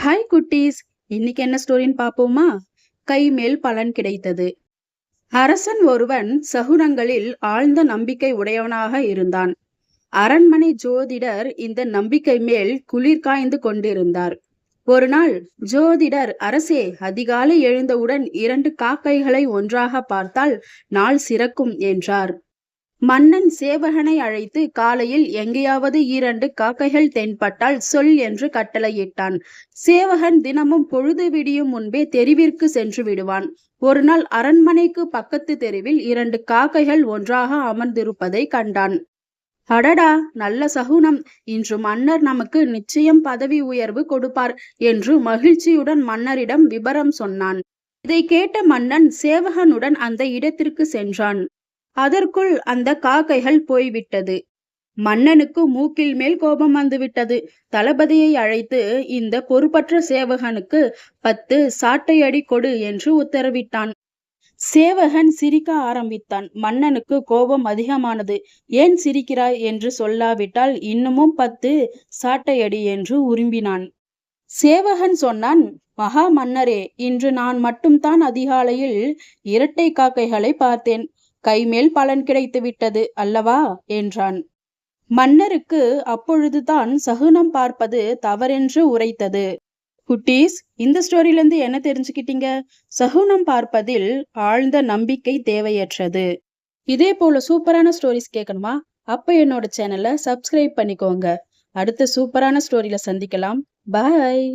Hi குட்டீஸ். இன்னைக்கு என்ன ஸ்டோரின்னு பாப்போமா? கை மேல் பலன் கிடைத்தது. அரசன் ஒருவன் சகுனங்களில் ஆழ்ந்த நம்பிக்கை உடையவனாக இருந்தான். அரண்மனை ஜோதிடர் இந்த நம்பிக்கை மேல் குளிர் காய்ந்து கொண்டிருந்தார். ஒரு நாள் ஜோதிடர், அரசே, அதிகாலை எழுந்தவுடன் 2 காக்கைகளை ஒன்றாக பார்த்தால் நாள் சிறக்கும் என்றார். மன்னன் சேவகனை அழைத்து காலையில் எங்கேயாவது 2 காக்கைகள் தென்பட்டால் சொல் என்று கட்டளையிட்டான். சேவகன் தினமும் பொழுது விடியும் முன்பே தெருவிற்கு சென்று விடுவான். ஒரு நாள் அரண்மனைக்கு பக்கத்து தெருவில் 2 காக்கைகள் ஒன்றாக அமர்ந்திருப்பதை கண்டான். அடடா, நல்ல சகுனம்! இன்று மன்னர் நமக்கு நிச்சயம் பதவி உயர்வு கொடுப்பார் என்று மகிழ்ச்சியுடன் மன்னரிடம் விபரம் சொன்னான். இதை கேட்ட மன்னன் சேவகனுடன் அந்த இடத்திற்கு சென்றான். அதற்குள் அந்த காக்கைகள் போய்விட்டது. மன்னனுக்கு மூக்கில் மேல் கோபம் வந்துவிட்டது. தளபதியை அழைத்து இந்த பொறுப்பற்ற சேவகனுக்கு 10 சாட்டையடி கொடு என்று உத்தரவிட்டான். சேவகன் சிரிக்க ஆரம்பித்தான். மன்னனுக்கு கோபம் அதிகமானது. ஏன் சிரிக்கிறாய் என்று சொல்லாவிட்டால் இன்னமும் 10 சாட்டையடி என்று உரும்பினான். சேவகன் சொன்னான், மகா மன்னரே, இன்று நான் மட்டும்தான் அதிகாலையில் 2 காக்கைகளை பார்த்தேன். கைமேல் பலன் கிடைத்து விட்டது அல்லவா என்றான். மன்னருக்கு அப்பொழுதுதான் சகுனம் பார்ப்பது தவறென்று உரைத்தது. குட்டீஸ், இந்த ஸ்டோரியிலிருந்து என்ன தெரிஞ்சுக்கிட்டீங்க? சகுனம் பார்ப்பதில் ஆழ்ந்த நம்பிக்கை தேவையற்றது. இதே போல சூப்பரான ஸ்டோரிஸ் கேட்கணுமா? அப்ப என்னோட சேனலை சப்ஸ்கிரைப் பண்ணிக்கோங்க. அடுத்த சூப்பரான ஸ்டோரியில சந்திக்கலாம். பாய்.